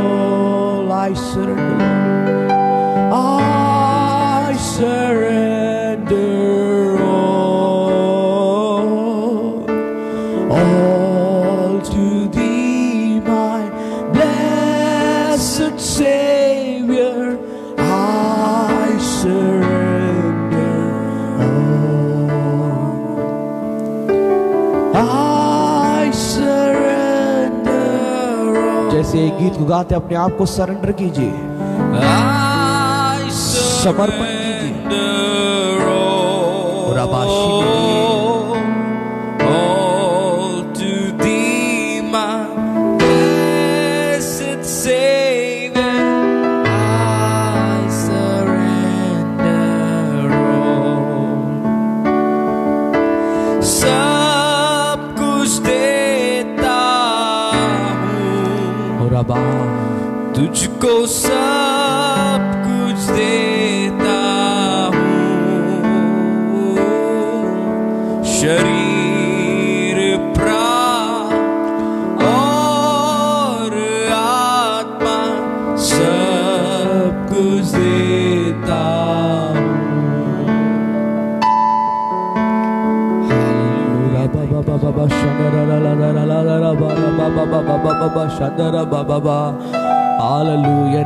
all. I surrender all. I surrender all to thee, my blessed Savior. I surrender all. I surrender all. जैसे एक गीत को गाते अपने आप को सरेंडर कीजिए, समर्पण कीजिए। All to thee, my blessed Savior, I surrender all. सब कुछ देता हूँ तुझको, सब कुछ देता हूँ, शरीर प्राण और आत्मा सब कुछ देता हूँ। Hallelujah.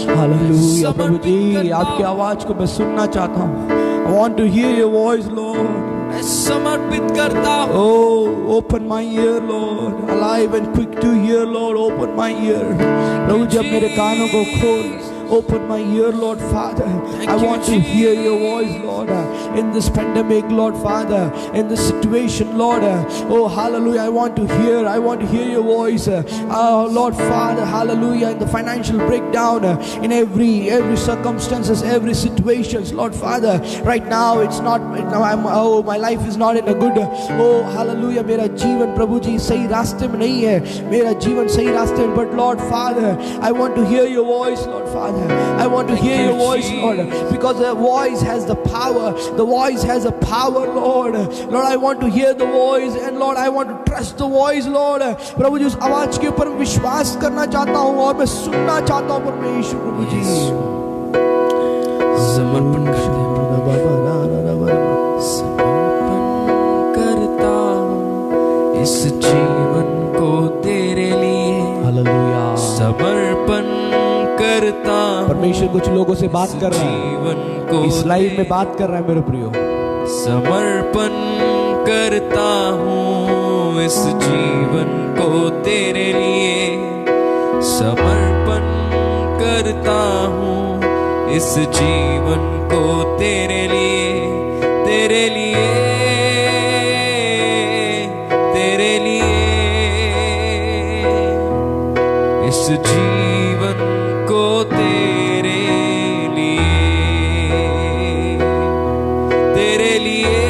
Hallelujah. प्रभु जी आपकी आवाज को मैं सुनना चाहता हूँ. I want to hear your voice, Lord. मैं समर्पित करता हूँ. Oh, open my ear, Lord. Alive and quick to hear, Lord. Open my ear. प्रभु जी अब मेरे कानों को खोल. Open my ear, Lord Father. I want to hear your voice, Lord, in this pandemic, Lord Father, in this situation, Lord. Oh, hallelujah. I want to hear your voice. Lord Father, hallelujah, in the financial breakdown, in every circumstances, every situations, Lord Father. Right now, it's not, my life is not in a good, oh, hallelujah, मेरा जीवन प्रभु जी सही रास्ते में नहीं है. मेरा जीवन सही रास्ते में, but Lord Father, I want to hear your voice, Lord Father. I want to hear your voice, Lord, because the voice has the power. The voice has a power, Lord. Lord, I want to hear the voice, and Lord, I want to trust the voice, Lord. प्रभु जी उस आवाज के ऊपर विश्वास करना चाहता हूँ और मैं सुनना चाहता हूँ परमेश्वर प्रभु जी. समर्पण करता हूँ इस जीवन को तेरे लिए. हालेलुया. समर्पण करता हूँ. परमेश्वर कुछ लोगों से बात कर रहा है. जीवन को इस लाइव में बात कर रहा है मेरे प्रियो. समर्पण करता हूँ इस जीवन को तेरे लिए. समर्पण करता हूँ इस जीवन को तेरे लिए. तेरे लिए, तेरे लिए, इस जीवन को तेरे लिए, तेरे लिए,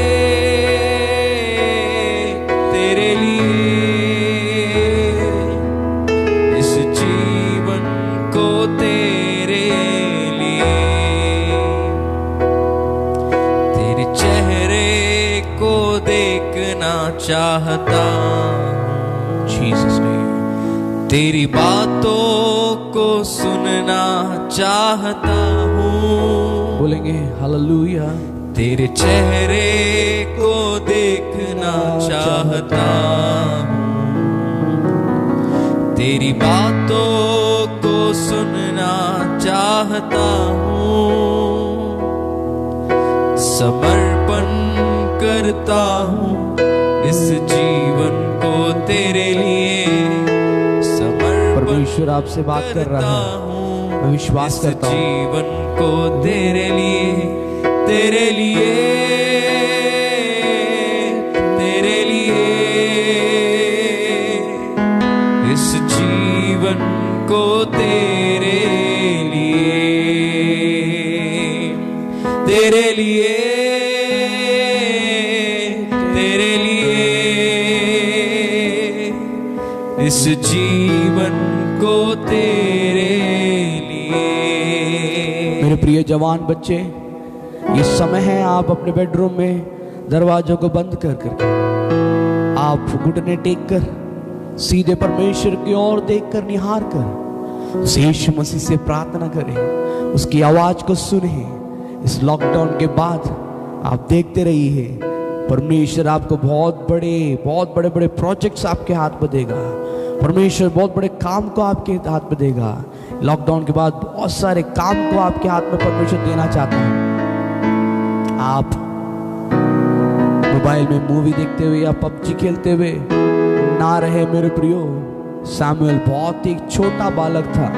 तेरे लिए, इस जीवन को तेरे लिए. तेरे चेहरे को देखना चाहता हूँ जीसस ने. तेरी बातों को सुनना चाहता हूँ. बोलेंगे हालेलुया. तेरे चेहरे को देखना चाहता हूँ, तेरी बातों को सुनना चाहता हूँ, समर्पण करता हूँ इस जीवन को तेरे लिए, समर्पण परमेश्वर आपसे बात कर रहा है, मैं विश्वास करता हूँ। जीवन को तेरे लिए, तेरे लिए, तेरे लिए, इस जीवन को तेरे लिए, तेरे लिए, तेरे लिए, इस जीवन को तेरे लिए। मेरे प्रिय जवान बच्चे, ये समय है आप अपने बेडरूम में दरवाजों को बंद कर करके आप घुटने टेक कर सीधे परमेश्वर की ओर देखकर निहार कर उस यीशु मसीह से प्रार्थना करें, उसकी आवाज को सुने। इस लॉकडाउन के बाद आप देखते रहिए, परमेश्वर आपको बहुत बड़े बड़े प्रोजेक्ट्स आपके हाथ में देगा, परमेश्वर बहुत बड़े काम को आपके हाथ में देगा। लॉकडाउन के बाद बहुत सारे काम को आपके हाथ में परमेश्वर देना चाहता है। आप मोबाइल में मूवी देखते हुए या पबजी खेलते हुए ना रहे मेरे प्रियो। सैमुअल बहुत ही छोटा बालक था,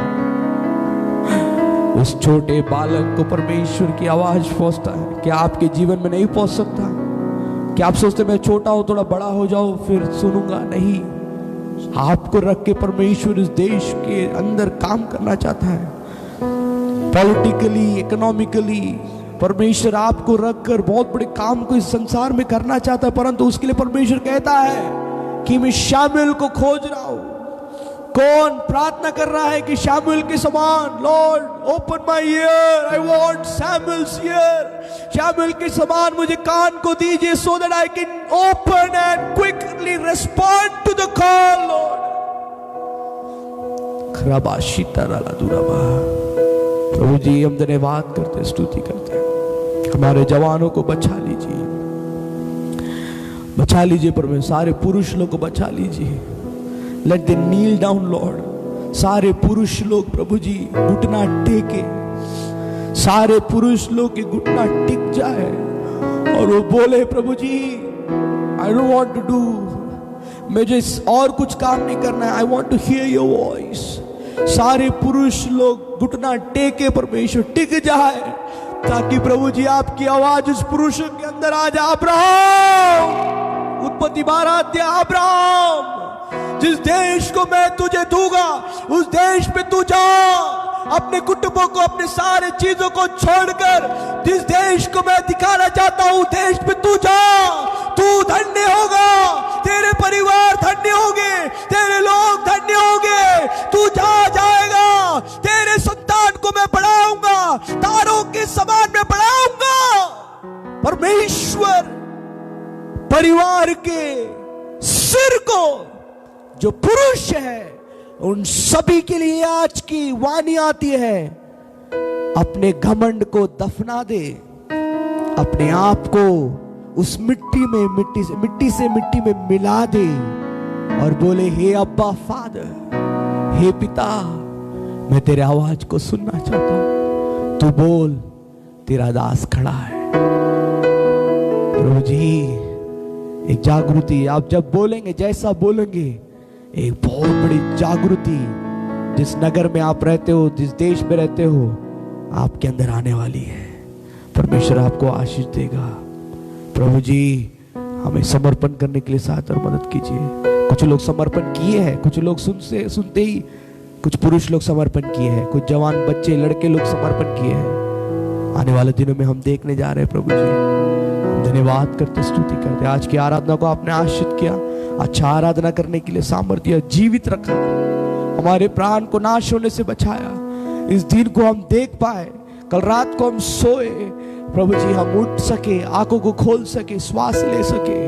उस छोटे बालक को परमेश्वर की आवाज पहुंचता है। क्या आपके जीवन में नहीं पहुंच सकता? क्या आप सोचते मैं छोटा हूं, थोड़ा बड़ा हो जाऊं फिर सुनूंगा? नहीं, आपको रख के परमेश्वर इस देश के अंदर काम करना चाहता है। पॉलिटिकली, इकोनॉमिकली परमेश्वर आपको रखकर बहुत बड़े काम को इस संसार में करना चाहता है, परंतु उसके लिए परमेश्वर कहता है कि मैं शामुएल को खोज रहा हूं। कौन प्रार्थना कर रहा है कि शामुएल के समान, Lord open my ear, I want Samuel's ear, शामुएल के समान मुझे कान को दीजिए, so that I can open and quickly respond to the call. Lord खराबाशी तरला दुराबा, प्रभु जी हम धन्यवाद करते, स्तुति करते हैं। हमारे जवानों को बचा लीजिए, बचा लीजिए परमेश्वर, सारे पुरुष लोग को बचा लीजिए। लेट दे नील डाउन लॉर्ड, सारे पुरुष लोग प्रभु जी घुटना टेके, सारे पुरुष लोग के घुटना टिक जाए और वो बोले प्रभु जी I don't want to do, मुझे और कुछ काम नहीं करना है, I want to hear your voice. सारे पुरुष लोग घुटना टेके परमेश्वर टिक जाए, ताकि प्रभु जी आपकी आवाज उस पुरुष के अंदर आ जाए। अब्राहम, उत्पत्ति 12 अध्याय, अब्राहम जिस देश को मैं तुझे दूंगा उस देश पे तू जा, अपने कुटुंबों को, अपने सारे चीजों को छोड़कर जिस देश को मैं दिखाना चाहता हूं देश पे तू जा। तू धन्य होगा, तेरे परिवार धन्य होंगे, तेरे लोग धन्य होंगे, तू जाएगा, तेरे संतान को मैं बढ़ाऊंगा, तारों के समान में बढ़ाऊंगा। परमेश्वर परिवार के सिर को जो पुरुष है उन सभी के लिए आज की वाणी आती है, अपने घमंड को दफना दे, अपने आप को उस मिट्टी से मिट्टी में मिला दे और बोले हे अब्बा फादर, हे पिता, मैं तेरे आवाज को सुनना चाहता हूं, तू बोल, तेरा दास खड़ा है। प्रभु जी एक जागृति, आप जब बोलेंगे, जैसा बोलेंगे, एक बहुत बड़ी जागृति जिस नगर में आप रहते हो, जिस देश में रहते हो, आपके अंदर आने वाली है। परमेश्वर आपको आशीष देगा। प्रभु जी हमें समर्पण करने के लिए सहायता और मदद कीजिए। कुछ लोग समर्पण किए हैं, कुछ लोग सुनते ही कुछ पुरुष लोग समर्पण किए हैं, कुछ जवान बच्चे, लड़के लोग समर्पण किए हैं। आने वाले दिनों में हम देखने जा रहे हैं। प्रभु जी धन्यवाद करते, स्तुति करते। आज की आराधना को आपने आशीष किया, अच्छा आराधना करने के लिए सामर्थ्य जीवित रखा, हमारे प्राण को नाश होने से बचाया, इस दिन को हम देख पाए, कल रात को हम सोए, प्रभु जी हम उठ सके, आंखों को खोल सके, श्वास ले सके।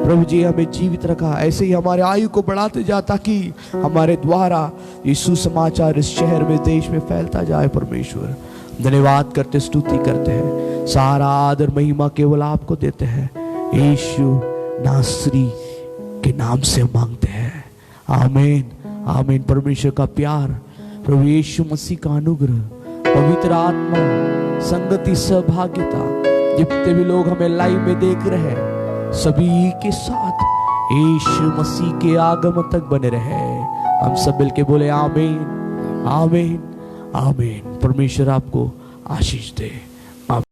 प्रभु जी हमें जीवित रखा, ऐसे ही हमारे आयु को बढ़ाते जा, ताकि हमारे द्वारा यीशु समाचार इस शहर में, देश में फैलता जाए। परमेश्वर धन्यवाद करते, स्तुति करते हैं। सारा आदर महिमा केवल आपको देते हैं। यीशु नासरी के नाम से मांगते हैं, आमीन आमीन। परमेश्वर का प्यार, प्रभु यीशु मसीह का अनुग्रह, पवित्र आत्मा संगति, सहभागिता, जितने भी लोग हमें लाइव में देख रहे हैं सभी के साथ यीशु मसीह के आगमन तक बने रहे। हम सब मिलके बोले आमीन आमीन आमीन। परमेश्वर आपको आशीष दे।